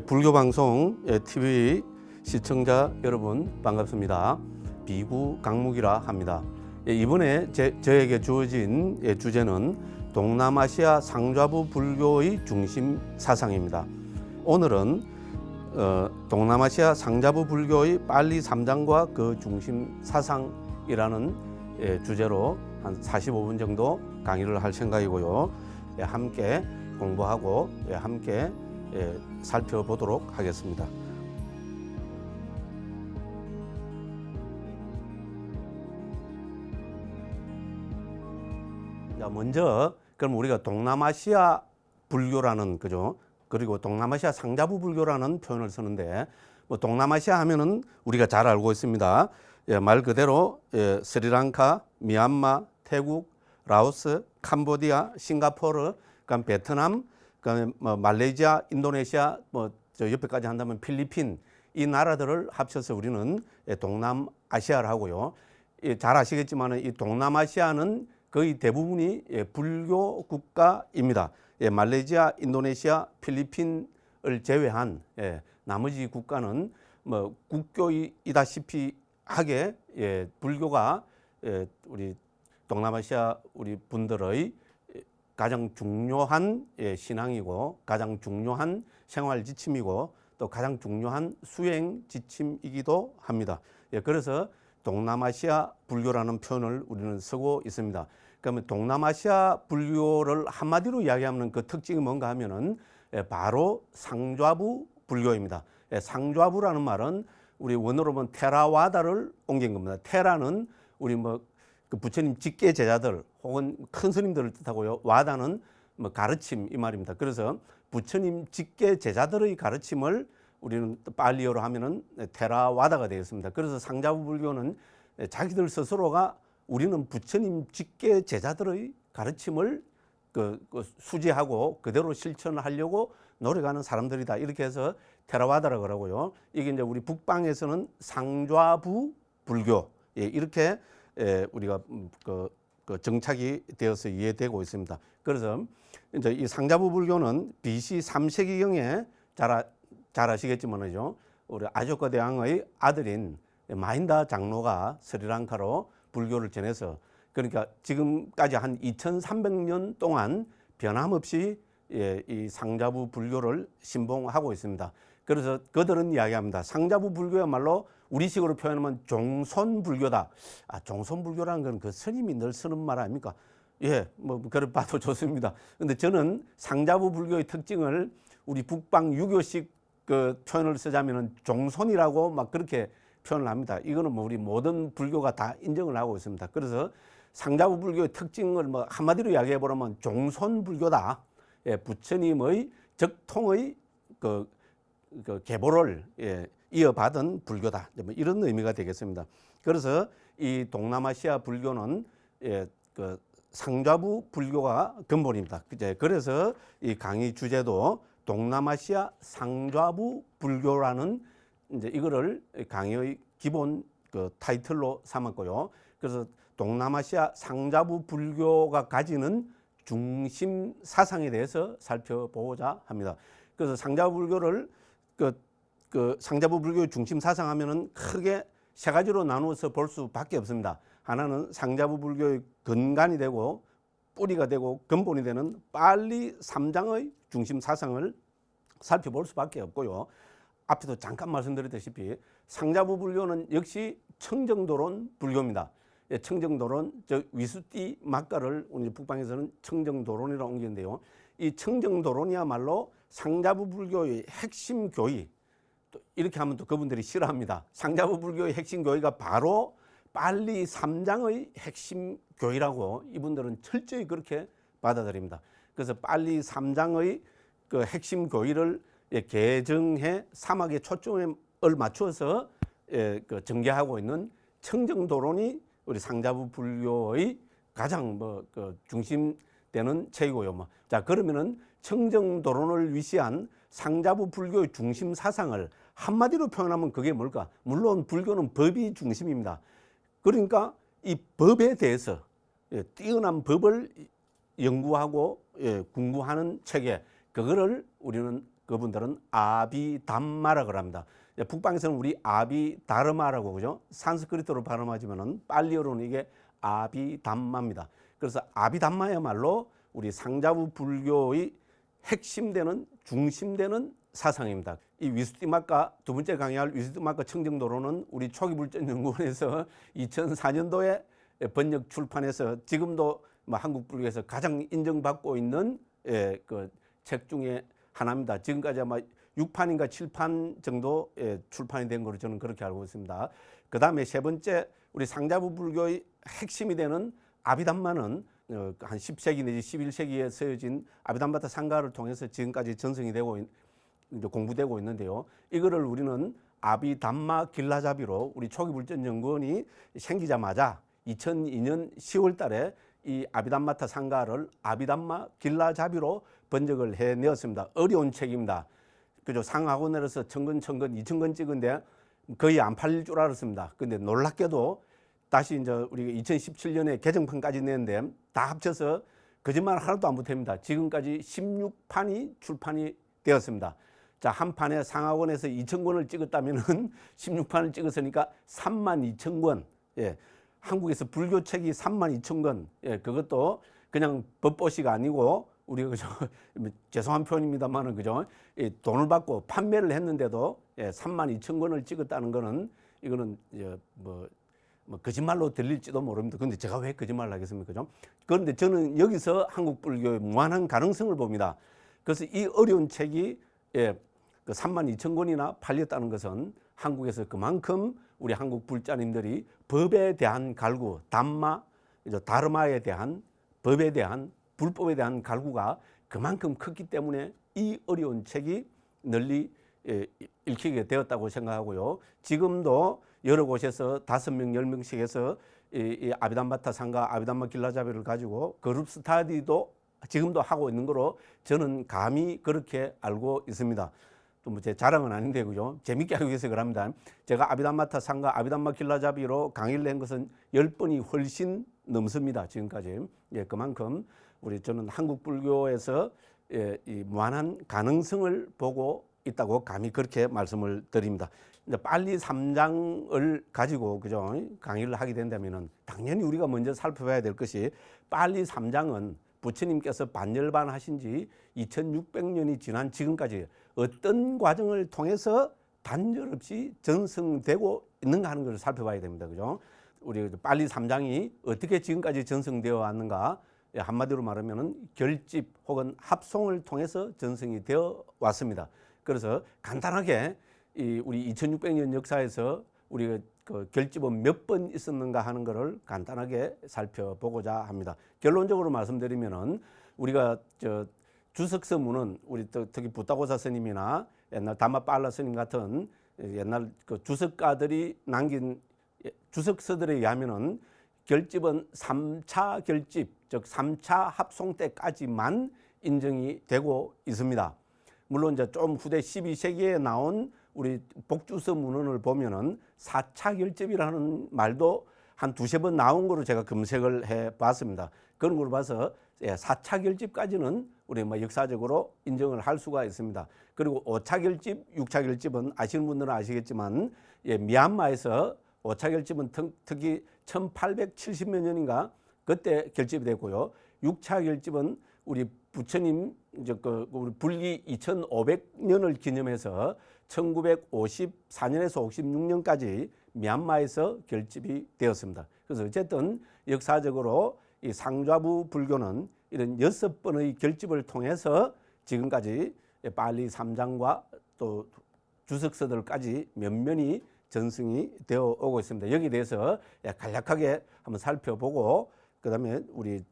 불교 방송 TV 시청자 여러분 반갑습니다. 비구 강묵이라 합니다. 이번에 저에게 주어진 주제는 동남아시아 상좌부 불교의 중심 사상입니다. 오늘은 동남아시아 상좌부 불교의 빨리 3장과 그 중심 사상이라는 주제로 한 45분 정도 강의를 할 생각이고요. 함께 공부하고 함께 살펴보도록 하겠습니다. 자, 먼저 그럼 우리가 동남아시아 불교라는 그죠? 그리고 동남아시아 상좌부 불교라는 표현을 쓰는데 뭐 동남아시아 하면은 우리가 잘 알고 있습니다. 말 그대로 스리랑카, 미얀마, 태국, 라오스, 캄보디아, 싱가포르, 그다음 베트남, 그다음에 말레이시아, 인도네시아, 저 옆에까지 한다면 필리핀 이 나라들을 합쳐서 우리는 동남아시아를 하고요. 잘 아시겠지만 이 동남아시아는 거의 대부분이 불교 국가입니다. 말레이시아, 인도네시아, 필리핀을 제외한 나머지 국가는 국교이다시피 하게 불교가 우리 동남아시아 우리 분들의 가장 중요한 신앙이고 가장 중요한 생활 지침이고 또 가장 중요한 수행 지침이기도 합니다. 그래서 동남아시아 불교라는 표현을 우리는 쓰고 있습니다. 그러면 동남아시아 불교를 한마디로 이야기하면 그 특징이 뭔가 하면은 바로 상좌부 불교입니다. 상좌부라는 말은 우리 원어로 보면 테라와다를 옮긴 겁니다. 테라는 우리 그 부처님 직계 제자들 혹은 큰 스님들을 뜻하고요. 와다는 가르침 이 말입니다. 그래서 부처님 직계 제자들의 가르침을 우리는 빨리어로 하면은 테라와다가 되겠습니다. 그래서 상좌부 불교는 자기들 스스로가 우리는 부처님 직계 제자들의 가르침을 수지하고 그대로 실천하려고 노력하는 사람들이다. 이렇게 해서 테라와다라고 그러고요. 이게 이제 우리 북방에서는 상좌부 불교 이렇게 우리가 정착이 되어서 이해되고 있습니다. 그래서 이제 이 상좌부 불교는 BC 3세기경에 잘 아시겠지만요, 우리 아조카 대왕의 아들인 마힌다 장로가 스리랑카로 불교를 전해서 그러니까 지금까지 한 2,300년 동안 변함없이 이 상좌부 불교를 신봉하고 있습니다. 그래서 그들은 이야기합니다. 상좌부 불교야말로 우리식으로 표현하면 종손불교다. 종손불교라는 건 그 스님이 늘 쓰는 말 아닙니까? 그래 봐도 좋습니다. 근데 저는 상좌부 불교의 특징을 우리 북방 유교식 그 표현을 쓰자면은 종손이라고 막 그렇게 표현을 합니다. 이거는 우리 모든 불교가 다 인정을 하고 있습니다. 그래서 상좌부 불교의 특징을 한마디로 이야기해 보려면 종손불교다. 부처님의 적통의 그 계보를 이어받은 불교다. 이런 의미가 되겠습니다. 그래서 이 동남아시아 불교는 그 상좌부 불교가 근본입니다. 그래서 이 강의 주제도 동남아시아 상좌부 불교라는 이제 이거를 강의의 기본 그 타이틀로 삼았고요. 그래서 동남아시아 상좌부 불교가 가지는 중심 사상에 대해서 살펴보고자 합니다. 그래서 상좌부 불교를 상좌부 불교의 중심 사상 하면은 크게 세 가지로 나누어서 볼 수밖에 없습니다. 하나는 상좌부 불교의 근간이 되고 뿌리가 되고 근본이 되는 빨리 3장의 중심 사상을 살펴볼 수밖에 없고요. 앞에도 잠깐 말씀드렸다시피 상좌부 불교는 역시 청정도론 불교입니다. 청정도론, 위수띠 막가를 우리 북방에서는 청정도론이라고 옮기는데요. 이 청정도론이야말로 상좌부 불교의 핵심 교의, 또 이렇게 하면 또 그분들이 싫어합니다. 상좌부 불교의 핵심 교의가 바로 빨리 3장의 핵심 교의라고 이분들은 철저히 그렇게 받아들입니다. 그래서 빨리 3장의 그 핵심 교의를 개정해 사막의 초점을 맞추어서 전개하고 있는 청정도론이 우리 상좌부 불교의 가장 중심되는 책이고요. 자, 그러면은 청정도론을 위시한 상좌부 불교의 중심 사상을 한마디로 표현하면 그게 뭘까? 물론 불교는 법이 중심입니다. 그러니까 이 법에 대해서 뛰어난 법을 연구하고 공부하는 체계, 그거를 우리는 그분들은 아비담마라고 합니다. 북방에서는 우리 아비다르마라고 그죠? 산스크리트로 발음하지만은 빨리어로는 이게 아비담마입니다. 그래서 아비담마야말로 우리 상자부 불교의 핵심되는 중심되는 사상입니다. 이 위수띠마카 두 번째 강의할 위수띠마카 청정도로는 우리 초기불전연구원에서 2004년도에 번역 출판해서 지금도 한국 불교에서 가장 인정받고 있는 그 책 중에 하나입니다. 지금까지 아마 6판인가 7판 정도 출판이 된 걸로 저는 그렇게 알고 있습니다. 그 다음에 세 번째 우리 상자부 불교의 핵심이 되는 아비담마는 한 10세기 내지 11세기에 쓰여진 아비담마타 상가를 통해서 지금까지 전승이 되고 이제 공부되고 있는데요. 이거를 우리는 아비담마 길라잡이로 우리 초기불전연구원이 생기자마자 2002년 10월 달에 이 아비담마타 상가를 아비담마 길라잡이로 번역을 해내었습니다. 어려운 책입니다. 그죠? 상하고 내려서 1000권, 2000권 찍은데 거의 안 팔릴 줄 알았습니다. 근데 놀랍게도 다시 이제 우리가 2017년에 개정판까지 냈는데 다 합쳐서 거짓말 하나도 안 보탭니다. 지금까지 16판이 출판이 되었습니다. 자, 한 판에 상하원에서 2000권을 찍었다면은 16판을 찍었으니까 32,000권. 예. 한국에서 불교책이 32,000권. 예, 그것도 그냥 법보시가 아니고 우리가 그저 죄송한 표현입니다만은 그죠? 예, 돈을 받고 판매를 했는데도 32,000권을 찍었다는 거는 이거는 뭐 거짓말로 들릴지도 모릅니다. 그런데 제가 왜 거짓말을 하겠습니까? 그죠? 그런데 저는 여기서 한국 불교의 무한한 가능성을 봅니다. 그래서 이 어려운 책이 그 32,000권이나 팔렸다는 것은 한국에서 그만큼 우리 한국 불자님들이 법에 대한 갈구, 담마, 다르마에 대한 법에 대한 불법에 대한 갈구가 그만큼 컸기 때문에 이 어려운 책이 널리 읽히게 되었다고 생각하고요. 지금도 여러 곳에서 5명, 10명씩 해서 이 아비담마타 상가, 아비담마 길라잡이를 가지고 그룹 스터디도 지금도 하고 있는 거로 저는 감히 그렇게 알고 있습니다. 또 뭐 제 자랑은 아닌데 그죠? 재밌게 하기 위해서 그럽니다. 제가 아비담마타 상가, 아비담마 길라잡이로 강의를 한 것은 10번이 훨씬 넘습니다. 지금까지. 예, 그만큼 저는 한국 불교에서 이 무한한 가능성을 보고 있다고 감히 그렇게 말씀을 드립니다. 이제 빨리 3장을 가지고 그죠? 강의를 하게 된다면은 당연히 우리가 먼저 살펴봐야 될 것이 빨리 3장은 부처님께서 반열반하신 지 2600년이 지난 지금까지 어떤 과정을 통해서 단절 없이 전승되고 있는가 하는 것을 살펴봐야 됩니다. 그죠? 우리 빨리 3장이 어떻게 지금까지 전승되어 왔는가? 한마디로 말하면 결집 혹은 합송을 통해서 전승이 되어 왔습니다. 그래서 간단하게 우리 2600년 역사에서 우리가 그 결집은 몇 번 있었는가 하는 것을 간단하게 살펴보고자 합니다. 결론적으로 말씀드리면은 우리가 주석서문은 우리 특히 부타고사 스님이나 옛날 다마빨라 스님 같은 옛날 그 주석가들이 남긴 주석서들에 의하면은 결집은 3차 결집, 즉 3차 합송 때까지만 인정이 되고 있습니다. 물론 이제 좀 후대 12세기에 나온 우리 복주서 문헌을 보면은 4차 결집이라는 말도 한 2-3번 나온 거로 제가 검색을 해 봤습니다. 그런 걸 봐서 4차 결집까지는 우리 역사적으로 인정을 할 수가 있습니다. 그리고 5차 결집, 6차 결집은 아시는 분들은 아시겠지만 미얀마에서 5차 결집은 특히 1870몇 년인가 그때 결집이 됐고요. 6차 결집은 우리 부처님 우리 불기 2500년을 기념해서 1954년에서 56년까지 미얀마에서 결집이 되었습니다. 그래서 어쨌든 역사적으로 이 상좌부 불교는 이런 6번의 결집을 통해서 지금까지 빨리 3장과 또 주석서들까지 면면이 전승이 되어 오고 있습니다. 여기에 대해서 간략하게 한번 살펴보고 그다음에 우리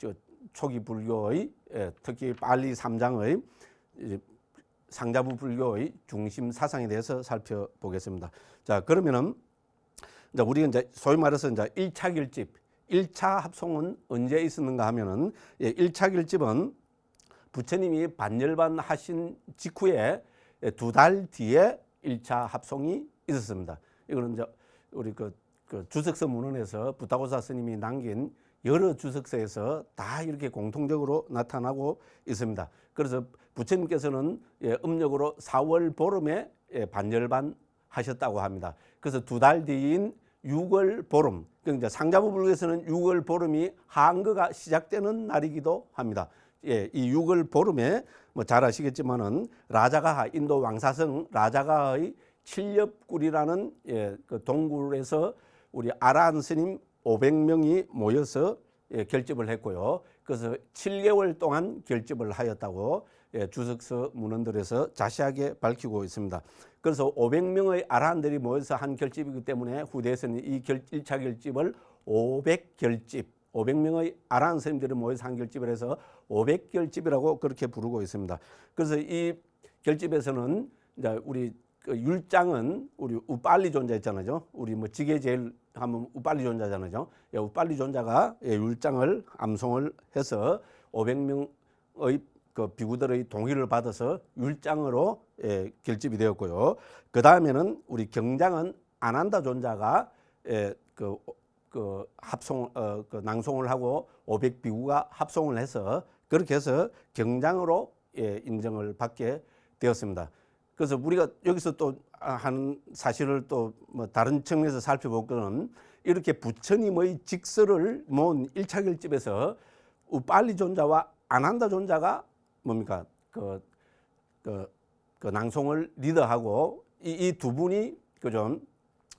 초기 불교의 특히 빨리 3장의 상자부 불교의 중심 사상에 대해서 살펴보겠습니다. 자, 그러면은 이제 우리가 이제 소위 말해서 이제 1차 결집, 1차 합송은 언제 있었는가 하면은 1차 결집은 부처님이 반열반 하신 직후에 2달 뒤에 1차 합송이 있었습니다. 이거는 이제 우리 그 주석서 문헌에서 부타고사 스님이 남긴 여러 주석서에서 다 이렇게 공통적으로 나타나고 있습니다. 그래서 부처님께서는 음력으로 4월 보름에 반열반 하셨다고 합니다. 그래서 2달 뒤인 6월 보름, 그러니까 상자부 불교에서는 6월 보름이 한거가 시작되는 날이기도 합니다. 이 6월 보름에 뭐 잘 아시겠지만은 라자가하, 인도 왕사성 라자가하의 칠렵굴이라는 그 동굴에서 우리 아라한 스님 500명이 모여서 결집을 했고요. 그래서 7개월 동안 결집을 하였다고 주석서 문헌들에서 자세하게 밝히고 있습니다. 그래서 500명의 아라한들이 모여서 한 결집이기 때문에 후대에서는 이 1차 결집을 500결집, 500명의 아라한 스님들이 모여서 한 결집을 해서 500결집이라고 그렇게 부르고 있습니다. 그래서 이 결집에서는 이제 우리 그 율장은 우리 우빨리 존자 있잖아요. 우리 뭐 지게 제일 하면 우빨리 존자잖아요. 우빨리 존자가 율장을 암송을 해서 500명의 그 비구들의 동의를 받아서 율장으로 결집이 되었고요. 그 다음에는 우리 경장은 아난다 존자가 그 합송 그 낭송을 하고 500비구가 합송을 해서 그렇게 해서 경장으로 인정을 받게 되었습니다. 그래서 우리가 여기서 또 한 사실을 또 뭐 다른 측면에서 살펴볼 것은 이렇게 부처님의 직설을 모은 1차 결집에서 우빨리 존자와 아난다 존자가 뭡니까 그 낭송을 리더하고 이 두 분이 그좀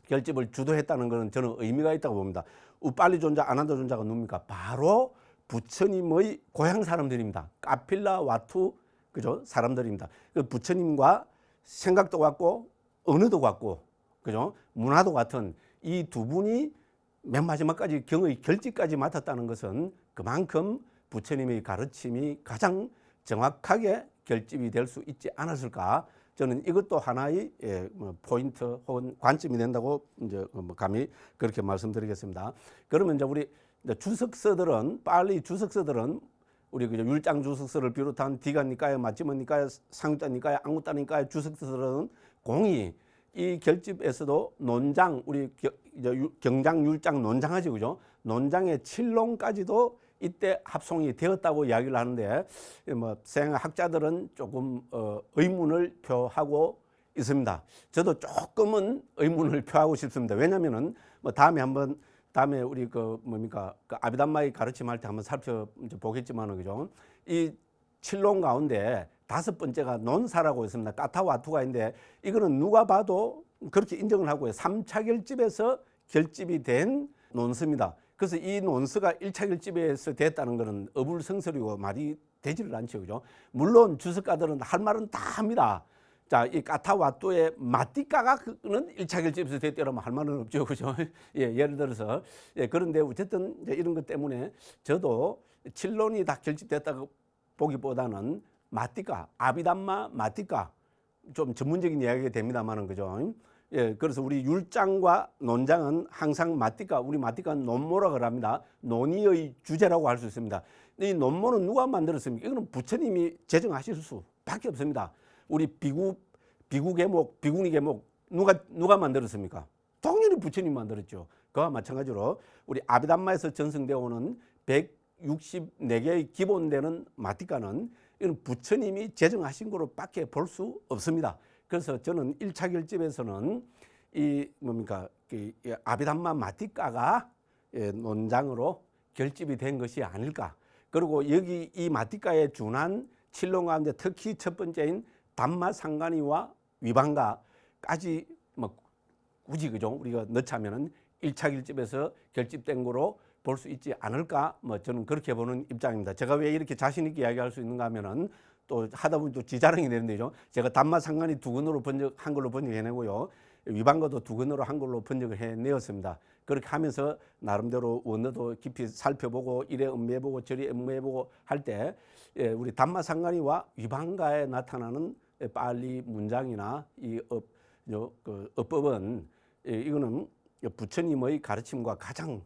결집을 주도했다는 것은 저는 의미가 있다고 봅니다. 우빨리 존자, 아난다 존자가 누굽니까? 바로 부처님의 고향 사람들입니다. 카필라 와투 그죠 사람들입니다. 그 부처님과 생각도 같고 언어도 같고 그죠 문화도 같은 이 두 분이 맨 마지막까지 경의 결집까지 맡았다는 것은 그만큼 부처님의 가르침이 가장 정확하게 결집이 될 수 있지 않았을까? 저는 이것도 하나의 포인트 혹은 관점이 된다고 이제 감히 그렇게 말씀드리겠습니다. 그러면 이제 우리 주석서들은 빨리 주석서들은 우리 그 율장 주석서를 비롯한 디간니까야, 마지못니까야, 상유단니까야, 앙구단니까야 주석서들은 공이 이 결집에서도 논장 우리 경장 율장 논장하지 그죠? 논장의 칠론까지도 이때 합송이 되었다고 이야기를 하는데 뭐 생학자들은 조금 의문을 표하고 있습니다. 저도 조금은 의문을 표하고 싶습니다. 왜냐하면은 뭐 다음에 우리 그 뭡니까 그 아비담마의 가르침할 때 한번 살펴보겠지만은 그죠? 이 칠론 가운데 5번째가 논사라고 있습니다. 까타와투가 있는데 이거는 누가 봐도 그렇게 인정을 하고요. 3차 결집에서 결집이 된 논서입니다. 그래서 이 논서가 1차 결집에서 됐다는 것은 어불성설이고 말이 되지를 않죠. 그죠? 물론 주석가들은 할 말은 다 합니다. 자, 이 까타와뚜의 마띠까가 그는 1차 결집에서 됐다면 할 말은 없죠. 그죠? 예를 들어서. 그런데 어쨌든 이런 것 때문에 저도 칠론이 다 결집됐다고 보기보다는 마띠까, 아비담마 마띠까 좀 전문적인 이야기가 됩니다만은 그죠? 그래서 우리 율장과 논장은 항상 마띠까, 우리 마띠까는 논모라고 합니다. 논의의 주제라고 할 수 있습니다. 이 논모는 누가 만들었습니까? 이거는 부처님이 제정하실 수밖에 없습니다. 우리 비구 계목, 비구니 계목 누가 만들었습니까? 당연히 부처님 만들었죠. 그와 마찬가지로 우리 아비담마에서 전승되어 오는 164개의 기본되는 마띠까는 이건 부처님이 제정하신 거로밖에 볼 수 없습니다. 그래서 저는 1차 결집에서는 이 뭡니까 이 아비담마 마띠까가 논장으로 결집이 된 것이 아닐까. 그리고 여기 이 마띠까에 준한 칠론 가운데 특히 첫 번째인 담마상간이와 위반가까지 뭐 굳이 그죠 우리가 넣자면은 1차 결집에서 결집된 거로 볼 수 있지 않을까 뭐 저는 그렇게 보는 입장입니다. 제가 왜 이렇게 자신 있게 이야기할 수 있는가 하면은 또 하다 보니 또 지자랑이 되는데요. 제가 담마상간이 2권으로 한글로 번역해내고요. 위반가도 2권으로 한글로 번역을 해내었습니다. 그렇게 하면서 나름대로 원어도 깊이 살펴보고 이래 음미해보고 저리 음미해보고 할 때 우리 담마상간이와 위반가에 나타나는 빨리 문장이나 이 어법은 이거는 부처님의 가르침과 가장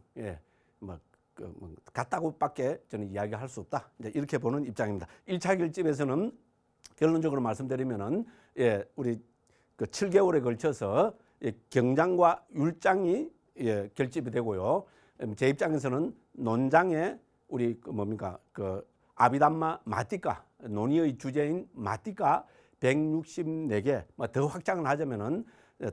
같다고밖에 저는 이야기할 수 없다. 이렇게 보는 입장입니다. 1차 결집에서는 결론적으로 말씀드리면은 우리 그 7개월에 걸쳐서 경장과 율장이 결집이 되고요. 제 입장에서는 논장에 우리 그 뭡니까 그 아비담마 마티카 논의의 주제인 마티카 164개 더 확장을 하자면은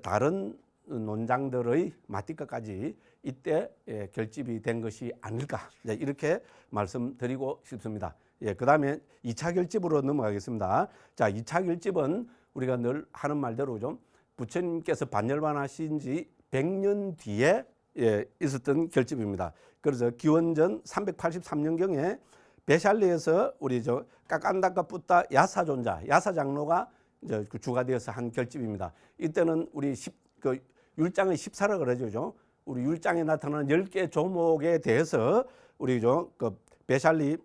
다른 논장들의 마티카까지 이때 결집이 된 것이 아닐까 이렇게 말씀드리고 싶습니다. 그다음에 2차 결집으로 넘어가겠습니다. 자, 2차 결집은 우리가 늘 하는 말대로 좀 부처님께서 반열반하신 지 100년 뒤에 있었던 결집입니다. 그래서 기원전 383년경에 베샬리에서 우리 저 까깐다카 푸타 야사존자 야사장로가 주가 되어서 한 결집입니다. 이때는 우리 그 율장의 14라 그러죠. 우리 율장에 나타나는 10개 조목에 대해서 우리 그 베샬리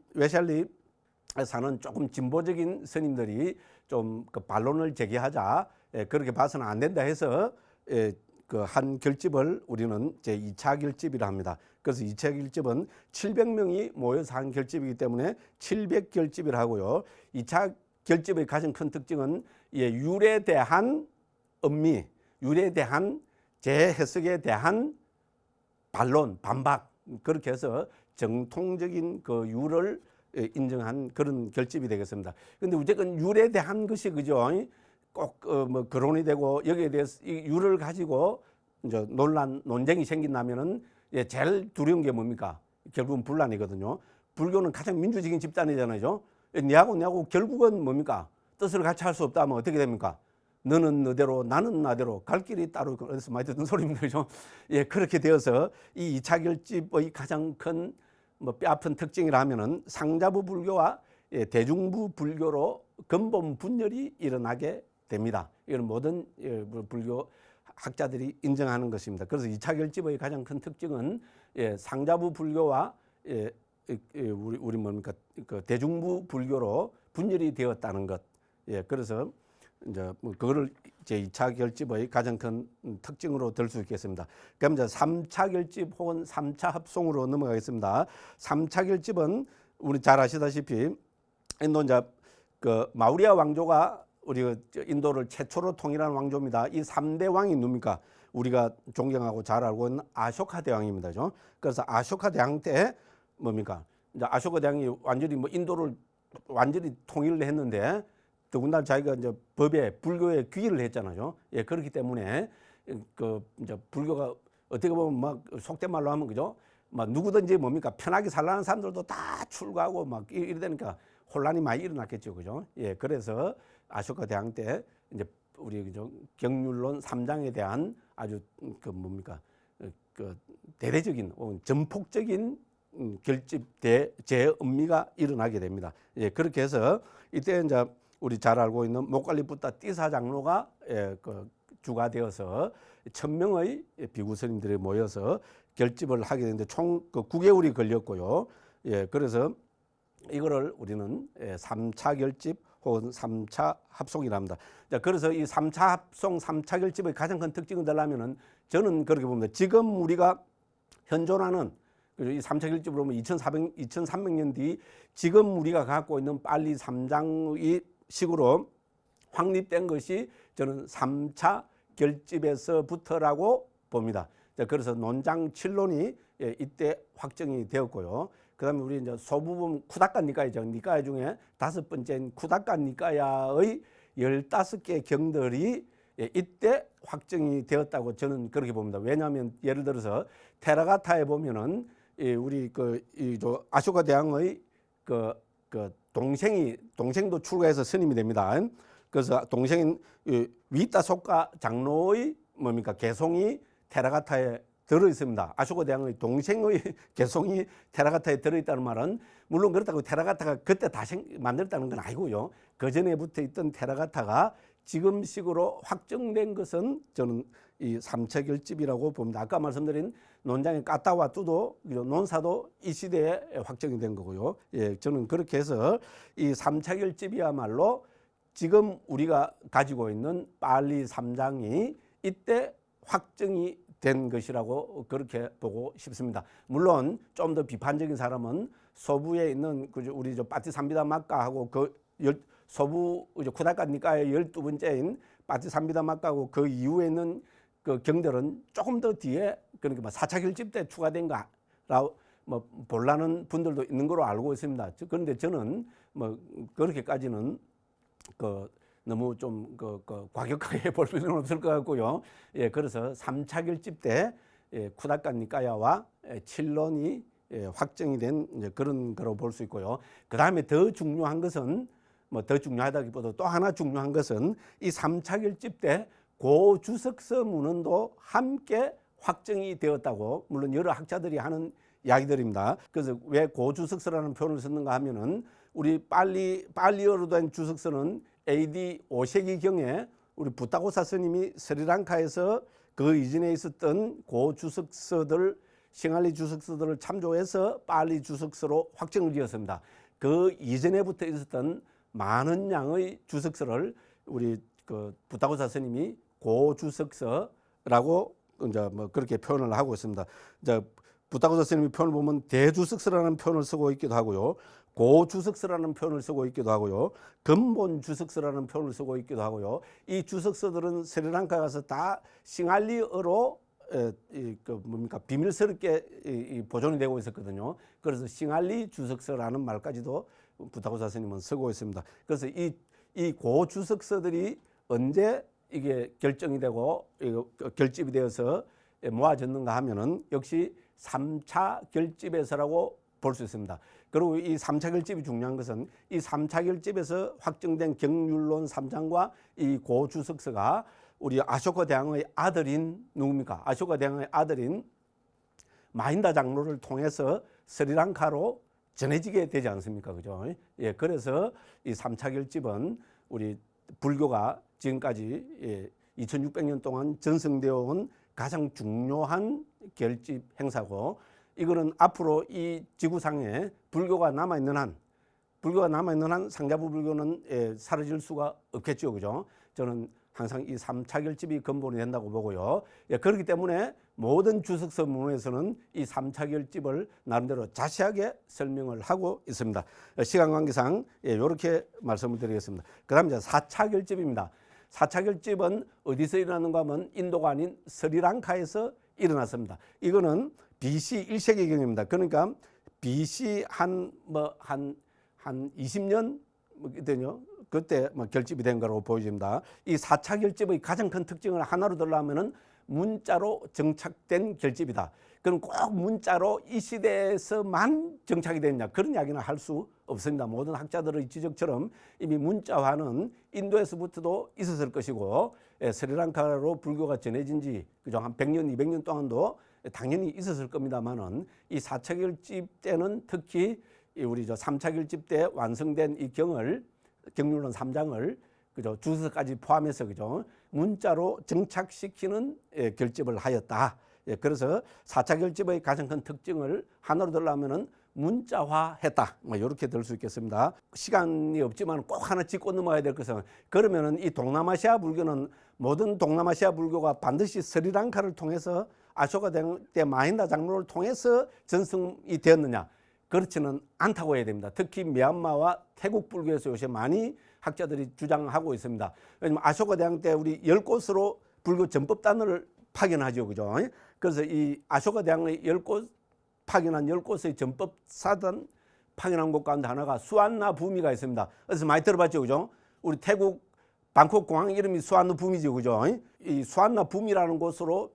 사는 조금 진보적인 스님들이 좀 그 반론을 제기하자 그렇게 봐서는 안 된다 해서 그 한 결집을 우리는 제 2차 결집이라 합니다. 그래서 2차 결집은 700명이 모여서 한 결집이기 때문에 700결집이라 하고요. 2차 결집의 가장 큰 특징은 율에 대한 음미, 율에 대한 재해석에 대한 반론, 반박 그렇게 해서 정통적인 그 율을 인정한 그런 결집이 되겠습니다. 그런데 어쨌든 율에 대한 것이 그죠? 꼭 뭐 거론이 되고 여기에 대해서 이 율을 가지고 이제 논쟁이 생긴다면은 제일 두려운 게 뭡니까? 결국은 분란이거든요. 불교는 가장 민주적인 집단이잖아요. 내하고 결국은 뭡니까? 뜻을 같이 할 수 없다 하면 어떻게 됩니까? 너는 너대로 나는 나대로 갈 길이 따로 그래서 많이 듣는 소리입니다. 그죠? 그렇게 되어서 이 2차 결집의 가장 큰 뭐 뼈아픈 특징이라 하면은 상자부 불교와 대중부 불교로 근본 분열이 일어나게 됩니다. 이건 모든 불교 학자들이 인정하는 것입니다. 그래서 2차 결집의 가장 큰 특징은 상자부 불교와 우리 뭡니까 그 대중부 불교로 분열이 되었다는 것. 그래서 이제 뭐 그거를 제 2차 결집의 가장 큰 특징으로 들 수 있겠습니다. 그럼 이제 3차 결집 혹은 3차 합송으로 넘어가겠습니다. 3차 결집은 우리 잘 아시다시피 인도 이제 그 마우리아 왕조가 우리 인도를 최초로 통일한 왕조입니다. 이 3대 왕이 누굽니까? 우리가 존경하고 잘 알고 있는 아쇼카 대왕입니다. 그래서 아쇼카 대왕 때 뭡니까? 이제 아쇼카 대왕이 완전히 뭐 인도를 완전히 통일을 했는데 더군다나 자기가 이제 법에 불교에 귀의를 했잖아요. 그렇기 때문에 그 이제 불교가 어떻게 보면 막 속된 말로 하면 그죠? 막 누구든지 뭡니까 편하게 살라는 사람들도 다 출가하고 막 이러다니까 혼란이 많이 일어났겠죠, 그죠? 그래서 아쇼카 대왕 때 이제 우리 그죠 경률론 3장에 대한 아주 그 뭡니까 그 대대적인 혹은 전폭적인 결집 재음미가 일어나게 됩니다. 그렇게 해서 이때 이제 우리 잘 알고 있는 목갈리부타 띠사 장로가 그 주가 되어서 1000명의 비구 스님들이 모여서 결집을 하게 되는데 총 그 9개월이 걸렸고요. 그래서 이거를 우리는 3차 결집 혹은 3차 합송이라 합니다. 자, 그래서 이 3차 합송, 3차 결집의 가장 큰 특징을 들려면은 저는 그렇게 봅니다. 지금 우리가 현존하는 이 3차 결집으로 보면 2300년 뒤 지금 우리가 갖고 있는 빨리 3장의 식으로 확립된 것이 저는 3차 결집에서부터라고 봅니다. 자, 그래서 논장 7논이 이때 확정이 되었고요. 그 다음에 우리 이제 소부분 쿠다카 니까야죠. 니까야 중에 5번째인 쿠다카 니까야의 15개 경들이 이때 확정이 되었다고 저는 그렇게 봅니다. 왜냐하면 예를 들어서 테라가타에 보면은 우리 아쇼카 대왕의 그 동생도 출가해서 스님이 됩니다. 그래서 동생인 위타소카 장로의 뭡니까 개송이 테라가타에 들어 있습니다. 아쇼카 대왕의 동생의 개송이 테라가타에 들어 있다는 말은 물론 그렇다고 테라가타가 그때 다시 만들었다는 건 아니고요. 그 전에부터 있던 테라가타가 지금식으로 확정된 것은 저는 이 3차 결집이라고 봅니다. 아까 말씀드린 논장의 까따와 뚜도 논사도 이 시대에 확정이 된 거고요. 저는 그렇게 해서 이 3차 결집이야말로 지금 우리가 가지고 있는 빨리 3장이 이때 확정이 된 것이라고 그렇게 보고 싶습니다. 물론 좀 더 비판적인 사람은 서부에 있는 우리 빠티삼비다 마카하고 그 서부 쿠다카 니까의 12번째인 빠티삼비다 마카하고 그 이후에 있는 그 경들은 조금 더 뒤에 그러니까 4차 결집 때 추가된 뭐 볼라는 분들도 있는 걸로 알고 있습니다. 그런데 저는 뭐 그렇게까지는 너무 좀 과격하게 볼 필요는 없을 것 같고요. 예, 그래서 3차 결집 때 쿠닷간 니까야와 칠론이 확정이 된 그런 거로 볼 수 있고요. 그 다음에 더 중요한 것은 더 중요하다기보다 또 하나 중요한 것은 이 3차 결집 때 고주석서 문헌도 함께 확정이 되었다고 물론 여러 학자들이 하는 이야기들입니다. 그래서 왜 고주석서라는 표현을 썼는가 하면은 우리 빨리어로 된 주석서는 AD 5세기경에 우리 부타고사 스님이 스리랑카에서 그 이전에 있었던 고주석서들 싱할리 주석서들을 참조해서 빨리 주석서로 확정을 지었습니다. 그 이전에부터 있었던 많은 양의 주석서를 우리 부타고사 스님이 고주석서라고 이제 뭐 그렇게 표현을 하고 있습니다. 이제 부타고사 스님이 표현을 보면 대주석서라는 표현을 쓰고 있기도 하고요. 고주석서라는 표현을 쓰고 있기도 하고요. 근본 주석서라는 표현을 쓰고 있기도 하고요. 이 주석서들은 스리랑카 가서 다 싱할리어로 비밀스럽게 보존이 되고 있었거든요. 그래서 싱할리 주석서라는 말까지도 부타고사 스님은 쓰고 있습니다. 그래서 이 고주석서들이 언제 이게 결정이 되고 결집이 되어서 모아졌는가 하면은 역시 3차 결집에서라고 볼 수 있습니다. 그리고 이 3차 결집이 중요한 것은 이 3차 결집에서 확정된 경률론 3장과 이 고주석서가 우리 아쇼카 대왕의 아들인 누굽니까? 아쇼카 대왕의 아들인 마힌다 장로를 통해서 스리랑카로 전해지게 되지 않습니까? 그죠? 예, 그래서 이 3차 결집은 우리 불교가 지금까지 2600년 동안 전승되어 온 가장 중요한 결집 행사고 이거는 앞으로 이 지구상에 불교가 남아있는 한 상자부 불교는 사라질 수가 없겠죠. 그죠? 저는 항상 이 3차 결집이 근본이 된다고 보고요. 예, 그렇기 때문에 모든 주석서 문헌에서는 이 3차 결집을 나름대로 자세하게 설명을 하고 있습니다. 시간 관계상 이렇게 말씀을 드리겠습니다. 그 다음 이제 4차 결집입니다. 4차 결집은 어디서 일어나는가 하면 인도가 아닌 스리랑카에서 일어났습니다. 이거는 BC 1세기경입니다. 그러니까 BC 한 20년 되요. 그때 결집이 된 거라고 보여집니다. 이 4차 결집의 가장 큰 특징을 하나로 들라면은 문자로 정착된 결집이다. 그럼 꼭 문자로 이 시대에서만 정착이 됐냐 그런 이야기는 할 수 없습니다. 모든 학자들의 지적처럼 이미 문자화는 인도에서부터도 있었을 것이고 스리랑카로 불교가 전해진 지 그죠? 한 100년, 200년 동안도 당연히 있었을 겁니다만은 이 4차 결집 때는 특히 우리 3차 결집 때 완성된 이 경률론 3장을 그죠? 주석까지 포함해서 그죠? 문자로 정착시키는 결집을 하였다. 그래서 4차 결집의 가장 큰 특징을 하나로 들려면은 문자화했다. 이렇게 들 수 있겠습니다. 시간이 없지만 꼭 하나 짚고 넘어가야 될 것은 그러면은 이 동남아시아 불교는 모든 동남아시아 불교가 반드시 스리랑카를 통해서 아쇼카 때 마힌다 장로를 통해서 전승이 되었느냐? 그렇지는 않다고 해야 됩니다. 특히 미얀마와 태국 불교에서 요새 많이 학자들이 주장하고 있습니다. 왜냐하면 아쇼카 대왕 때 우리 10곳으로 불교 전법단을 파견하죠. 그죠? 그래서 이 아쇼카 대왕의 10곳 파견한 10곳의 전법사단 파견한 곳 가운데 하나가 수완나 부미가 있습니다. 그래서 많이 들어봤죠. 그죠? 우리 태국 방콕 공항 이름이 수완나 부미죠. 그죠? 이 수완나 부미라는 곳으로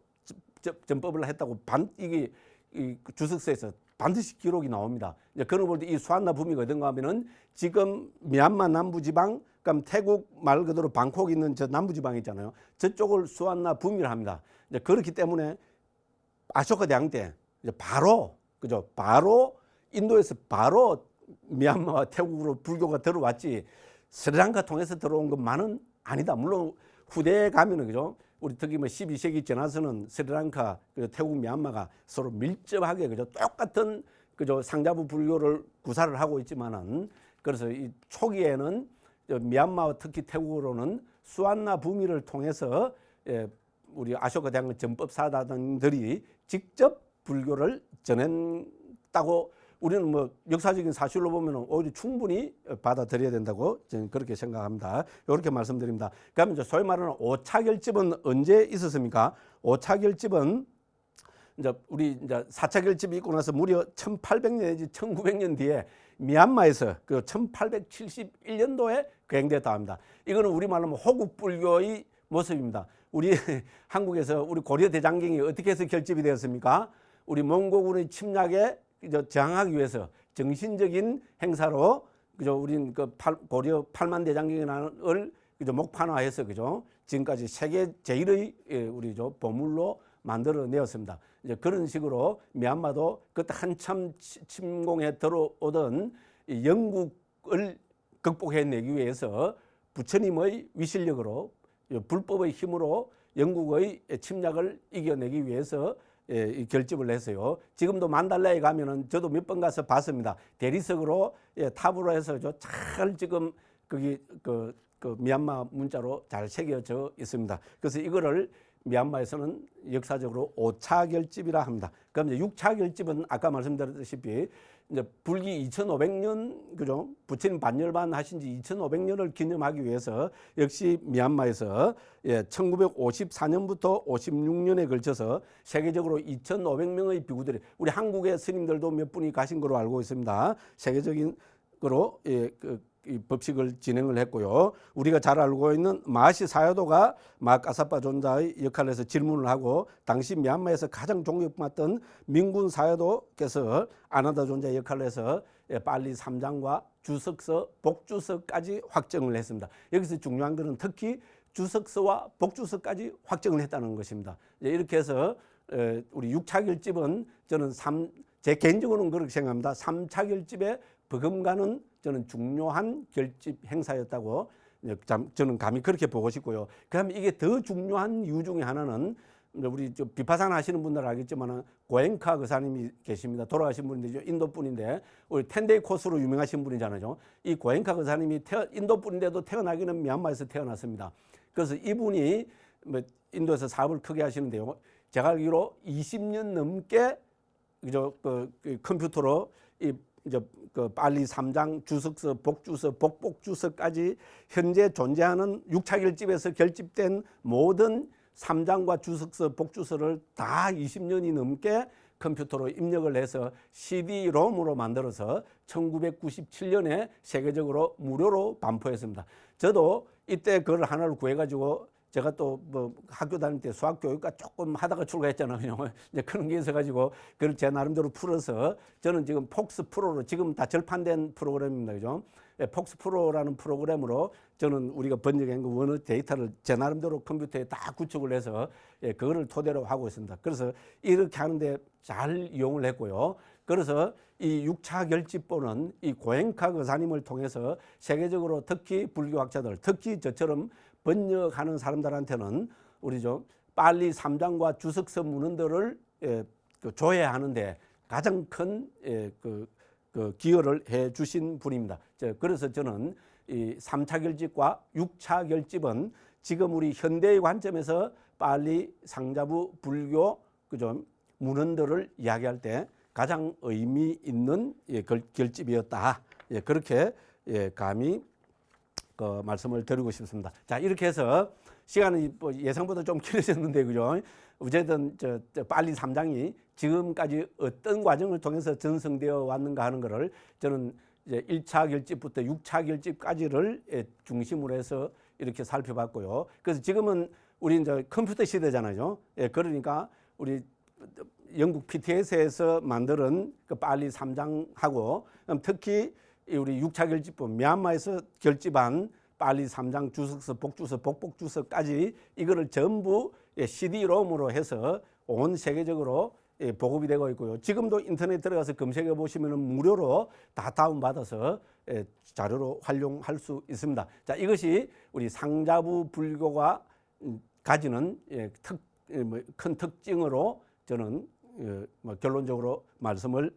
전법을 했다고 이게 이 주석서에서 반드시 기록이 나옵니다. 이제 그런 볼 때 이 수완나 부미가 어딘가 하면은 지금 미얀마 남부지방, 그럼 태국 말 그대로 방콕 있는 저 남부지방 있잖아요. 저쪽을 수완나 부미를 합니다. 이제 그렇기 때문에 아쇼카 대왕 때 이제 바로 인도에서 바로 미얀마와 태국으로 불교가 들어왔지 스리랑카 통해서 들어온 것만은 아니다. 물론 후대에 가면은 그죠. 우리 특히 12세기 지나서는 스리랑카, 태국, 미얀마가 서로 밀접하게 그죠 똑같은 그죠 상자부 불교를 구사를 하고 있지만은 그래서 이 초기에는 미얀마와 특히 태국으로는 수완나 부미를 통해서 우리 아쇼카 대왕의 전법사단들이 직접 불교를 전했다고 우리는 역사적인 사실로 보면 오히려 충분히 받아들여야 된다고 저는 그렇게 생각합니다. 이렇게 말씀드립니다. 그러면 이제 소위 말하는 5차 결집은 언제 있었습니까? 5차 결집은 이제 우리 이제 4차 결집이 있고 나서 무려 1800년 내지 1900년 뒤에 미얀마에서 그 1871년도에 거행됐다 합니다. 이거는 우리말로 호국 불교의 모습입니다. 우리 한국에서 우리 고려 대장경이 어떻게 해서 결집이 되었습니까? 우리 몽고군의 침략에 저항하기 위해서 정신적인 행사로 그죠? 우린 그 고려 8만 대장경을 그죠? 목판화해서 그죠? 지금까지 세계 제일의 우리 보물로 만들어내었습니다. 이제 그런 식으로 미얀마도 그때 한참 침공에 들어오던 영국을 극복해내기 위해서 부처님의 위실력으로 불법의 힘으로 영국의 침략을 이겨내기 위해서 결집을 했어요. 지금도 만달라에 가면은 저도 몇 번 가서 봤습니다. 대리석으로 탑으로 해서 잘 지금 거기 그 미얀마 문자로 잘 새겨져 있습니다. 그래서 이거를 미얀마에서는 역사적으로 5차 결집이라 합니다. 그럼 이제 6차 결집은 아까 말씀드렸다시피 이제 불기 2500년 그죠? 부처님 반열반 하신 지 2500년을 기념하기 위해서 역시 미얀마에서 1954년부터 56년에 걸쳐서 세계적으로 2500명의 비구들이 우리 한국의 스님들도 몇 분이 가신 걸로 알고 있습니다. 세계적인 거로 이 법식을 진행을 했고요. 우리가 잘 알고 있는 마시 사요도가 마카사파 존자의 역할을 해서 질문을 하고 당시 미얀마에서 가장 존경받던 민군 사요도께서 아나다 존자의 역할을 해서 빨리 3장과 주석서, 복주서까지 확정을 했습니다. 여기서 중요한 것은 특히 주석서와 복주서까지 확정을 했다는 것입니다. 이렇게 해서 우리 6차 결집은 저는 제 개인적으로는 그렇게 생각합니다. 3차 결집에 버금가는 저는 중요한 결집 행사였다고 저는 감히 그렇게 보고 싶고요. 그다음에 이게 더 중요한 이유 중에 하나는 우리 비파사나 하시는 분들 알겠지만 고엔카 그사님이 계십니다. 돌아가신 분인데 인도 분인데 우리 텐데이 코스로 유명하신 분이잖아요. 이 고엔카 그사님이 인도 분인데도 태어나기는 미얀마에서 태어났습니다. 그래서 이분이 인도에서 사업을 크게 하시는데요. 제가 알기로 20년 넘게 그 컴퓨터로 이제 그 빨리 3장 주석서, 복주서, 복복주서까지 현재 존재하는 6차 결집에서 결집된 모든 3장과 주석서, 복주서를 다 20년이 넘게 컴퓨터로 입력을 해서 CD-ROM으로 만들어서 1997년에 세계적으로 무료로 반포했습니다. 저도 이때 그걸 하나를 구해가지고 제가 또 뭐 학교 다닐 때 수학 교육과 조금 하다가 출가했잖아요. 이제 그런 게 있어가지고 그걸 제 나름대로 풀어서 저는 지금 폭스 프로로 지금 다 절판된 프로그램입니다. 그죠? 폭스 프로라는 프로그램으로 저는 우리가 번역한 그 원어 데이터를 제 나름대로 컴퓨터에 다 구축을 해서 그거를 토대로 하고 있습니다. 그래서 이렇게 하는데 잘 이용을 했고요. 그래서 이 6차 결집본은 이 고엔카 거사님을 통해서 세계적으로 특히 불교학자들, 특히 저처럼 번역하는 사람들한테는 우리 빨리 3장과 주석서 문헌들을 조회하는데 가장 큰 기여를 해 주신 분입니다. 그래서 저는 이 3차 결집과 6차 결집은 지금 우리 현대의 관점에서 빨리 상자부 불교 문헌들을 이야기할 때 가장 의미 있는 결집이었다. 그렇게 감히 말씀을 드리고 싶습니다. 자, 이렇게 해서 시간이 예상보다 좀 길어졌는데 그죠? 어쨌든 빨리 3장이 지금까지 어떤 과정을 통해서 전승되어 왔는가 하는 것을 저는 이제 1차 결집부터 6차 결집까지를 중심으로 해서 이렇게 살펴봤고요. 그래서 지금은 우리 이제 컴퓨터 시대잖아요. 그러니까 우리 영국 PTS에서 만드는 그 빨리 3장하고 특히 우리 6차 결집본 미얀마에서 결집한 빨리 3장 주석서, 복주서, 복복주서까지 이거를 전부 CD-ROM으로 해서 온 세계적으로 보급이 되고 있고요. 지금도 인터넷 들어가서 검색해 보시면 무료로 다 다운받아서 자료로 활용할 수 있습니다. 자, 이것이 우리 상자부 불교가 가지는 큰 특징으로 저는 결론적으로 말씀을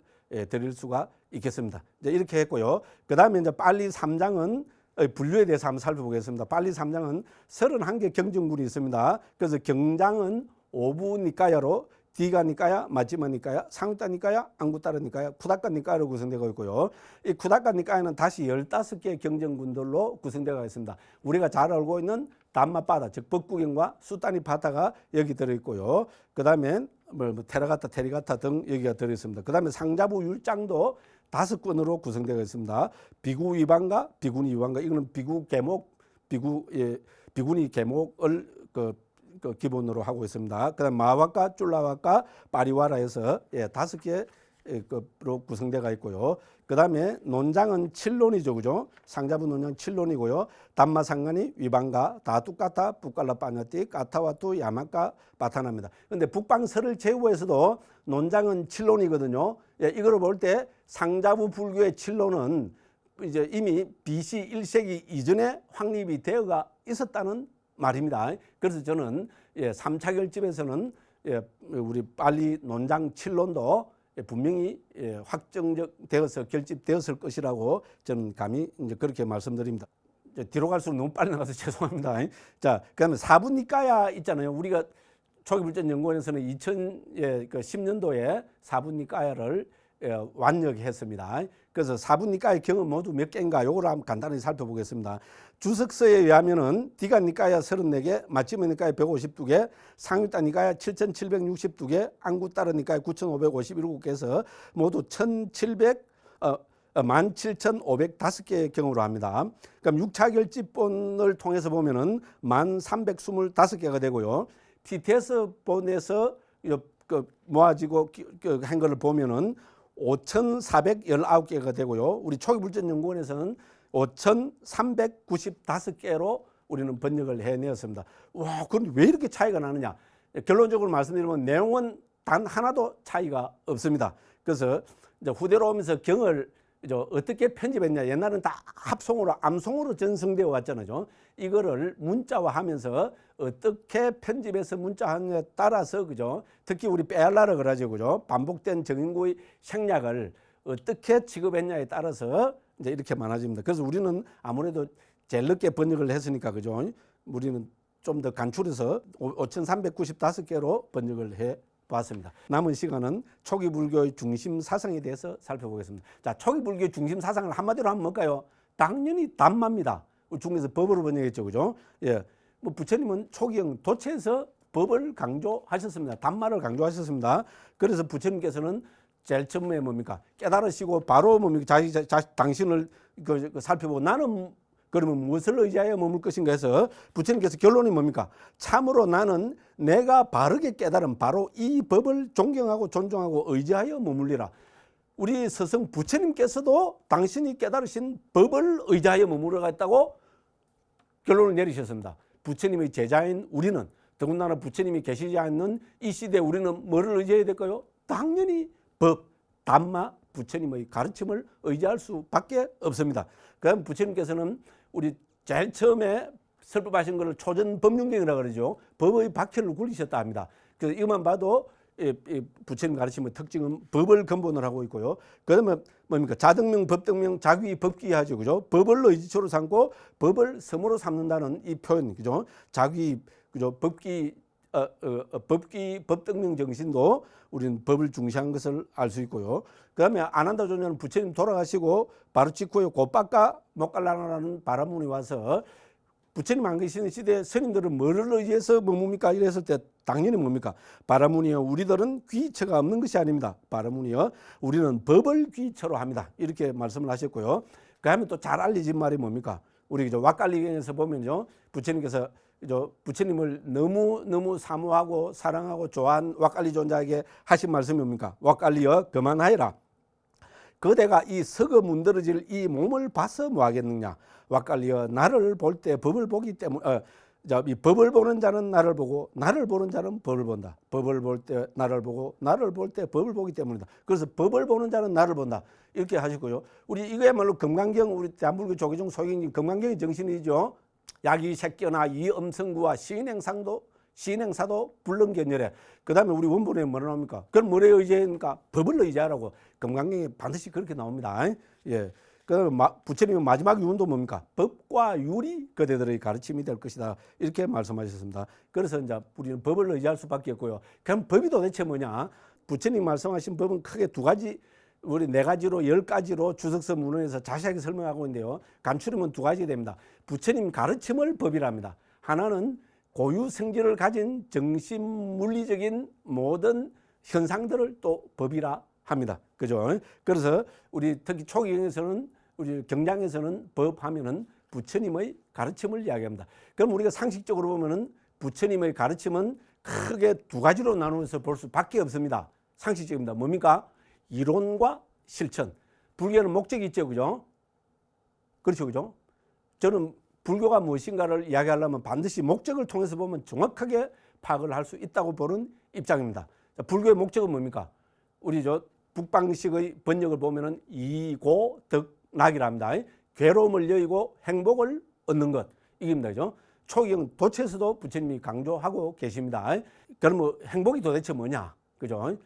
드릴 수가 있겠습니다. 이제 이렇게 했고요. 그 다음에 이제 빨리 3장은 분류에 대해서 한번 살펴보겠습니다. 빨리 3장은 31개 경전문이 있습니다. 그래서 경장은 오부니까야로 디가니까야, 마지마니까야, 상따니까야, 앙구따르니까야, 쿠다카니까야로 구성되고 있고요. 이 쿠다카니까야는 다시 15개 경전군들로 구성되어 있습니다. 우리가 잘 알고 있는 담마바다, 즉 법구경과 수따니바타가 여기 들어있고요. 그 다음에 테라가타, 테리가타 등 여기가 들어있습니다. 그 다음에 상자부 율장도 5건으로 구성되어 있습니다. 비구 위반과 비구니 위반과 이거는 비구 계목, 비구니 계목을 기본으로 하고 있습니다. 그다음 마와과 쫄라와과 파리와라에서 5개로 구성되어 있고요. 그다음에 논장은 7논이죠, 그죠? 상자부 논장 7논이고요. 담마 상간이 위반가 다뚜까타 북갈라 빠냐띠 까타와투 야마까 바타나입니다. 그런데 북방설을 제후에서도 논장은 7논이거든요. 이거를 볼 때 상자부 불교의 7논은 이제 이미 BC 1세기 이전에 확립이 되어가 있었다는 말입니다. 그래서 저는 3차 결집에서는 우리 빨리 논장 7논도 분명히 확정되어서 결집되었을 것이라고 저는 감히 이제 그렇게 말씀드립니다. 뒤로 갈수록 너무 빨리 나가서 죄송합니다. 자, 그다음에 사분니까야 있잖아요. 우리가 초기불전연구원에서는 2010년도에 사분니까야를 완역했습니다. 그래서 사분니까의 경우 모두 몇 개인가 요거를 한번 간단히 살펴보겠습니다. 주석서에 의하면은 디간니까야 34개, 마치메니까야 152개, 상유따니까야 7762개, 안구따르니까야 9557개에서 모두 17,505개의 경우로 합니다. 그럼 6차 결집본을 통해서 보면은 1325개가 되고요. TTS 본에서 모아지고 한 거를 보면은 5,419개가 되고요. 우리 초기불전연구원에서는 5,395개로 우리는 번역을 해내었습니다. 와, 그런데 왜 이렇게 차이가 나느냐? 결론적으로 말씀드리면 내용은 단 하나도 차이가 없습니다. 그래서 이제 후대로 오면서 경을 어떻게 편집했냐? 옛날은 다 합송으로 암송으로 전승되어 왔잖아요. 이거를 문자화하면서 어떻게 편집해서 문자하느냐에 따라서 그죠? 특히 우리 빼알라라 그러죠, 그죠? 반복된 정인구의 생략을 어떻게 취급했냐에 따라서 이제 이렇게 많아집니다. 그래서 우리는 아무래도 제일 늦게 번역을 했으니까 그죠? 우리는 좀 더 간추려서 5,395개로 번역을 해 봤습니다. 남은 시간은 초기 불교의 중심 사상에 대해서 살펴보겠습니다. 자, 초기 불교의 중심 사상을 한마디로 하면 뭘까요? 당연히 담마입니다. 중국에서 법으로 번역했죠, 그죠? 예, 뭐 부처님은 초기형 도체에서 법을 강조하셨습니다. 담마를 강조하셨습니다. 그래서 부처님께서는 제일 처음에 뭡니까? 깨달으시고 바로 뭡니까? 당신을 살펴보고 나는 그러면 무엇을 의지하여 머물 것인가 해서 부처님께서 결론이 뭡니까? 참으로 나는 내가 바르게 깨달은 바로 이 법을 존경하고 존중하고 의지하여 머물리라. 우리 스승 부처님께서도 당신이 깨달으신 법을 의지하여 머무르겠다고 결론을 내리셨습니다. 부처님의 제자인 우리는 더군다나 부처님이 계시지 않는 이 시대에 우리는 뭐를 의지해야 될까요? 당연히 법, 담마, 부처님의 가르침을 의지할 수밖에 없습니다. 그럼 부처님께서는 우리 제일 처음에 설법하신 것을 초전법륜경이라고 그러죠. 법의 바퀴를 굴리셨다 합니다. 그래서 이것만 봐도 부처님 가르침의 특징은 법을 근본으로 하고 있고요. 그다음에 뭡니까? 자등명, 법등명, 자귀, 법귀 하죠, 그죠? 법을 의지초로 삼고 법을 ਸਮ으로 삼는다는 이 표현, 그죠? 자귀, 그죠? 법귀, 법등명 정신도 우리는 법을 중시한 것을 알 수 있고요. 그다음에 아난다 조냐는 부처님 돌아가시고 바로 직후에 곧바까 못 갈라라는 바람문이 와서 부처님 안 계시는 시대에 스님들은 뭐를 의지해서 머뭅니까? 이랬을 때 당연히 뭡니까? 바라문이여 우리들은 귀처가 없는 것이 아닙니다. 바라문이여 우리는 법을 귀처로 합니다. 이렇게 말씀을 하셨고요. 그 다음에 또 잘 알려진 말이 뭡니까? 우리 왁갈리경에서 보면요. 부처님께서 부처님을 너무 사모하고 사랑하고 좋아한 왁갈리 존자에게 하신 말씀이 뭡니까? 왁갈리여 그만하여라. 그대가 이 썩어 문드러질 이 몸을 봐서 뭐 하겠느냐? 왁갈리여 나를 볼 때 법을 보기 때문에 이 법을 보는 자는 나를 보고 나를 보는 자는 법을 본다. 법을 볼 때 나를 보고 나를 볼 때 법을 보기 때문이다. 그래서 법을 보는 자는 나를 본다. 이렇게 하시고요. 우리 이거야말로 금강경 우리 대한불교 조계종 소경님 금강경의 정신이죠. 야기 색견화 이엄성구와 시인행사도 불능견열에 그 다음에 우리 원본에 뭐라 나옵니까? 그럼 뭐에 의지하니까 법을 의지하라고 금강경에 반드시 그렇게 나옵니다. 예. 그다음에 부처님의 마지막 유언도 뭡니까? 법과 율이 그대들의 가르침이 될 것이다. 이렇게 말씀하셨습니다. 그래서 이제 우리는 법을 의지할 수밖에 없고요. 그럼 법이 도대체 뭐냐? 부처님 말씀하신 법은 크게 두 가지, 우리 네 가지로 10가지로 주석서 문헌에서 자세하게 설명하고 있는데요. 간추리면 두 가지 됩니다. 부처님 가르침을 법이랍니다. 하나는 고유 성질을 가진 정신 물리적인 모든 현상들을 또 법이라 합니다. 그죠? 그래서 우리 특히 초기경에서는 우리 경장에서는 법하면은 부처님의 가르침을 이야기합니다. 그럼 우리가 상식적으로 보면은 부처님의 가르침은 크게 두 가지로 나누어서 볼 수밖에 없습니다. 상식적입니다. 뭡니까? 이론과 실천. 불교는 목적이 있죠, 그죠? 그렇죠, 그죠? 저는 불교가 무엇인가를 이야기하려면 반드시 목적을 통해서 보면 정확하게 파악을 할 수 있다고 보는 입장입니다. 자, 불교의 목적은 뭡니까? 우리 북방식의 번역을 보면은 이고덕락이라 합니다. 괴로움을 여의고 행복을 얻는 것, 이겁니다. 그죠? 초기경 도체에서도 부처님이 강조하고 계십니다. 그러면 행복이 도대체 뭐냐? 그죠?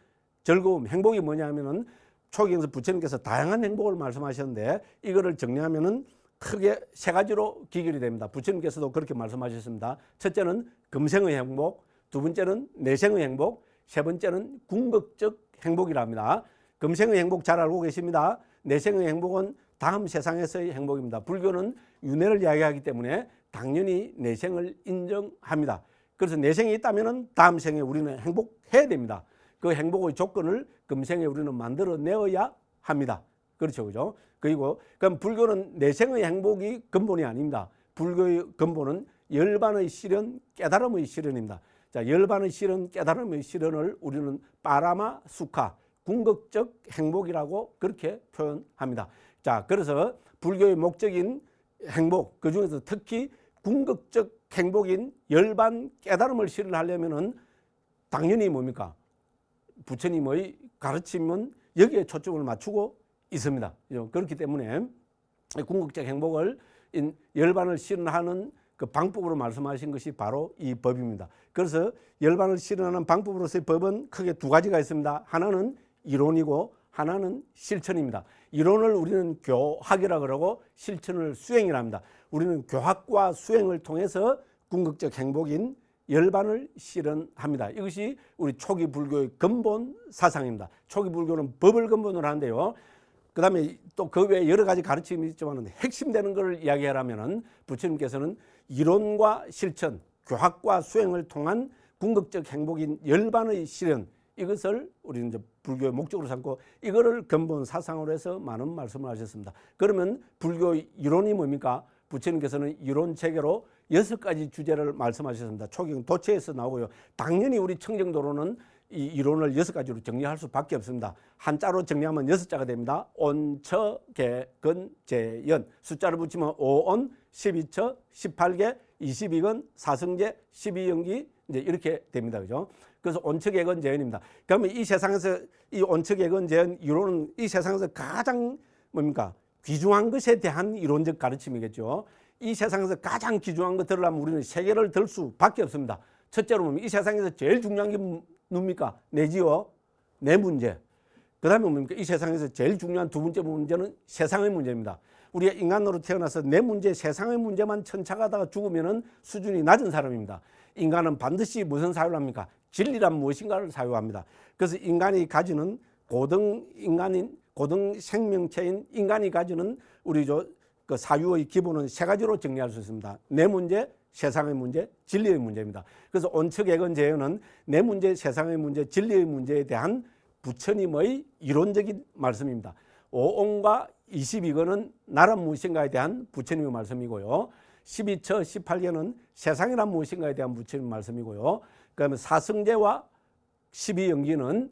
즐거움, 행복이 뭐냐 하면은 초기경에서 부처님께서 다양한 행복을 말씀하셨는데 이거를 정리하면은 크게 세 가지로 기결이 됩니다. 부처님께서도 그렇게 말씀하셨습니다. 첫째는 금생의 행복, 두 번째는 내생의 행복, 세 번째는 궁극적 행복이라 합니다. 금생의 행복 잘 알고 계십니다. 내생의 행복은 다음 세상에서의 행복입니다. 불교는 윤회를 이야기하기 때문에 당연히 내생을 인정합니다. 그래서 내생이 있다면 다음 생에 우리는 행복해야 됩니다. 그 행복의 조건을 금생에 우리는 만들어내어야 합니다. 그렇죠, 그죠? 그리고 그럼 불교는 내생의 행복이 근본이 아닙니다. 불교의 근본은 열반의 실현, 깨달음의 실현입니다. 자, 열반의 실현, 깨달음의 실현을 우리는 빠라마 수카, 궁극적 행복이라고 그렇게 표현합니다. 자, 그래서 불교의 목적인 행복, 그 중에서 특히 궁극적 행복인 열반 깨달음을 실현하려면은 당연히 뭡니까? 부처님의 가르침은 여기에 초점을 맞추고 있습니다. 그렇기 때문에 궁극적 행복을 열반을 실현하는 그 방법으로 말씀하신 것이 바로 이 법입니다. 그래서 열반을 실현하는 방법으로서의 법은 크게 두 가지가 있습니다. 하나는 이론이고 하나는 실천입니다. 이론을 우리는 교학이라 그러고 실천을 수행이라 합니다. 우리는 교학과 수행을 통해서 궁극적 행복인 열반을 실현합니다. 이것이 우리 초기 불교의 근본 사상입니다. 초기 불교는 법을 근본으로 하는데요. 그 다음에 또 그 외에 여러 가지 가르침이 있지만 핵심되는 것을 이야기하라면 부처님께서는 이론과 실천, 교학과 수행을 통한 궁극적 행복인 열반의 실현, 이것을 우리는 이제 불교의 목적으로 삼고 이거를 근본 사상으로 해서 많은 말씀을 하셨습니다. 그러면 불교의 이론이 뭡니까? 부처님께서는 이론 체계로 6가지 주제를 말씀하셨습니다. 초기경 도체에서 나오고요. 당연히 우리 청정도로는 이 이론을 6가지로 정리할 수밖에 없습니다. 한자로 정리하면 6자가 됩니다. 온처, 개, 근, 재, 연. 숫자를 붙이면 5온, 12처, 18개, 22근, 4성제, 12연기 이제 이렇게 됩니다. 그죠? 그래서 온처, 개, 근, 재연입니다. 그러면 이 세상에서 이 온처, 개, 근, 재연 이론은 이 세상에서 가장 뭡니까? 귀중한 것에 대한 이론적 가르침이겠죠. 이 세상에서 가장 귀중한 것 들으려면 우리는 세 개를 들 수밖에 없습니다. 첫째로 보면 이 세상에서 제일 중요한 게 뭡니까? 내지요, 내 문제. 그 다음에 뭡니까? 이 세상에서 제일 중요한 두 번째 문제는 세상의 문제입니다. 우리가 인간으로 태어나서 내 문제, 세상의 문제만 천착하다가 죽으면 수준이 낮은 사람입니다. 인간은 반드시 무슨 사유를 합니까? 진리란 무엇인가를 사유합니다. 그래서 인간이 가지는 고등 생명체인 인간이 가지는 우리 그 사유의 기본은 세 가지로 정리할 수 있습니다. 내 문제, 세상의 문제, 진리의 문제입니다. 그래서 온척액은 제어는 내 문제, 세상의 문제, 진리의 문제에 대한 부처님의 이론적인 말씀입니다. 5온과 22권은 나란 무엇인가에 대한 부처님의 말씀이고요. 12처, 18개는 세상이란 무엇인가에 대한 부처님의 말씀이고요. 그다음에 사성제와 12연기는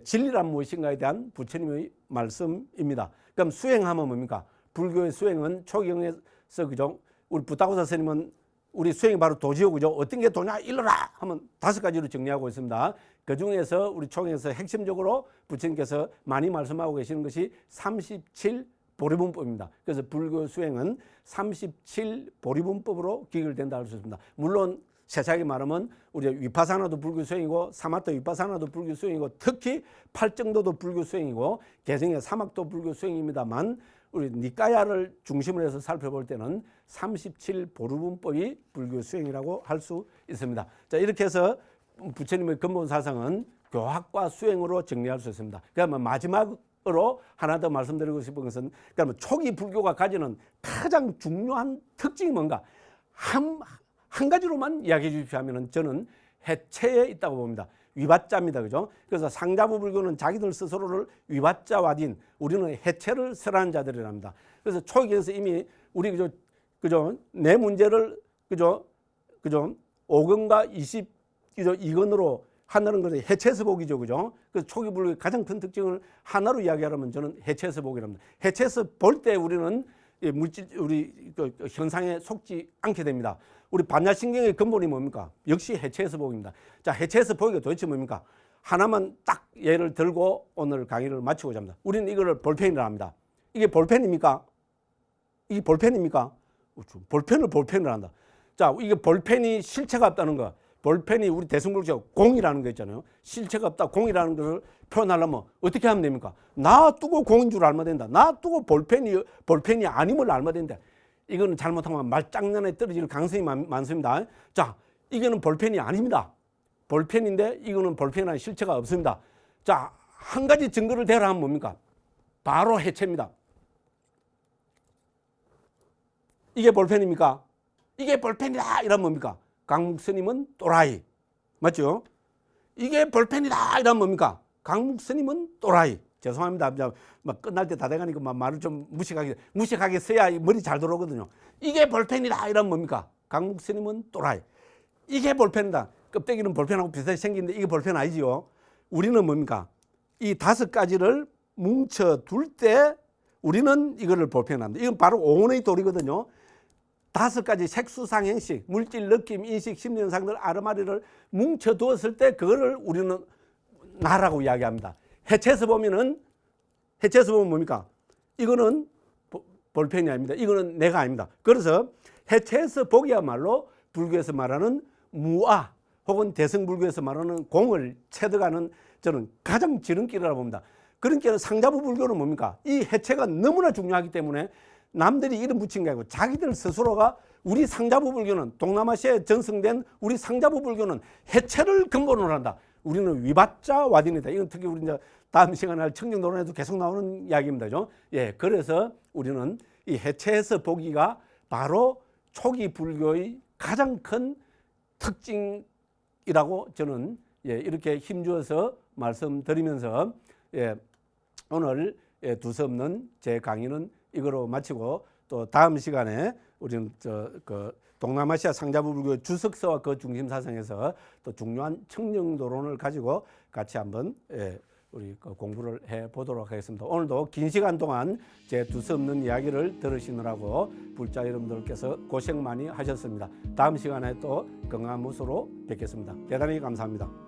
진리란 무엇인가에 대한 부처님의 말씀입니다. 그럼 수행하면 뭡니까? 불교의 수행은 초기경에서 그죠? 우리 부타고사 스님은 우리 수행이 바로 도지요, 그죠? 어떤 게 도냐? 일러라! 하면 5가지로 정리하고 있습니다. 그 중에서 우리 초기경에서 핵심적으로 부처님께서 많이 말씀하고 계시는 것이 37보리분법입니다. 그래서 불교 수행은 37보리분법으로 기결된다 할 수 있습니다. 물론 세차게 말하면 우리 위파사나도 불교 수행이고 사마토 위파사나도 불교 수행이고 특히 팔정도도 불교 수행이고 개성의 사막도 불교 수행입니다만 우리 니까야를 중심으로 해서 살펴볼 때는 37보르분법이 불교 수행이라고 할 수 있습니다. 자, 이렇게 해서 부처님의 근본 사상은 교학과 수행으로 정리할 수 있습니다. 그러면 마지막으로 하나 더 말씀드리고 싶은 것은 그러면 초기 불교가 가지는 가장 중요한 특징이 뭔가? 한 가지로만 이야기해 주십시오 하면은 저는 해체에 있다고 봅니다. 위밭자입니다. 그죠? 그래서 상자부 불교는 자기들 스스로를 위밭자와딘, 우리는 해체를 설하는 자들이랍니다. 그래서 초기에서 이미 우리 그죠? 내 문제를 그죠? 5건과 22건으로 하나는 것이 해체서복이죠. 그죠? 그래서 초기 불교의 가장 큰 특징을 하나로 이야기하려면 저는 해체서복이랍니다. 해체서 볼 때 우리는 물질, 우리 현상에 속지 않게 됩니다. 우리 반야신경의 근본이 뭡니까? 역시 해체서복입니다. 자, 해체서복이 도대체 뭡니까? 하나만 딱 예를 들고 오늘 강의를 마치고자 합니다. 우리는 이거를 볼펜이라 합니다. 이게 볼펜입니까? 이게 볼펜입니까? 볼펜을 한다. 자, 이게 볼펜이 실체가 없다는 거. 볼펜이 우리 대승불교 공이라는 거 있잖아요. 실체가 없다, 공이라는 것을 표현하려면 어떻게 하면 됩니까? 놔두고 공인 줄 알면 된다. 놔두고 볼펜이 아님을 알면 된다. 이거는 잘못하면 말장난에 떨어질 가능성이 많습니다. 자, 이거는 볼펜이 아닙니다. 볼펜인데 이거는 볼펜이라는 실체가 없습니다. 자, 한 가지 증거를 대라 하면 뭡니까? 바로 해체입니다. 이게 볼펜입니까? 이게 볼펜이다 이러면 뭡니까? 강목 스님은 또라이. 맞죠? 이게 볼펜이다 이러면 뭡니까? 강목 스님은 또라이. 죄송합니다. 막 끝날 때 다 돼가니까 말을 좀 무식하게 써야 머리 잘 들어오거든요. 이게 볼펜이다 이러면 뭡니까? 강목 스님은 또라이. 이게 볼펜이다. 껍데기는 볼펜하고 비슷하게 생긴데 이게 볼펜 아니지요. 우리는 뭡니까? 이 5가지를 뭉쳐둘 때 우리는 이거를 볼펜합니다. 이건 바로 오온의 도리거든요. 5가지 색수상행식, 물질, 느낌, 인식, 심리현상들 아르마리를 뭉쳐두었을 때 그거를 우리는 나라고 이야기합니다. 해체해서 보면 뭡니까? 이거는 볼펜이 아닙니다. 이거는 내가 아닙니다. 그래서 해체해서 보기야말로 불교에서 말하는 무아 혹은 대승불교에서 말하는 공을 체득하는 저는 가장 지름길이라고 봅니다. 그러니까 상자부 불교는 뭡니까? 이 해체가 너무나 중요하기 때문에 남들이 이름 붙인 게 아니고 자기들 스스로가 우리 상자부 불교는 동남아시아에 전승된 우리 상자부 불교는 해체를 근본으로 한다. 우리는 위밭자 와딘이다. 이건 특히 우리 이제 다음 시간에 할 청정도론에도 계속 나오는 이야기입니다. 그죠? 예, 그래서 우리는 이 해체에서 보기가 바로 초기 불교의 가장 큰 특징이라고 저는 이렇게 힘주어서 말씀드리면서 오늘 두서없는 제 강의는 이거로 마치고 또 다음 시간에 우리는 동남아시아 상자부 불교 주석서와 그 중심 사상에서 또 중요한 청정도론을 가지고 같이 한번 우리 공부를 해 보도록 하겠습니다. 오늘도 긴 시간 동안 제 두서없는 이야기를 들으시느라고 불자 여러분들께서 고생 많이 하셨습니다. 다음 시간에 또 건강한 모습으로 뵙겠습니다. 대단히 감사합니다.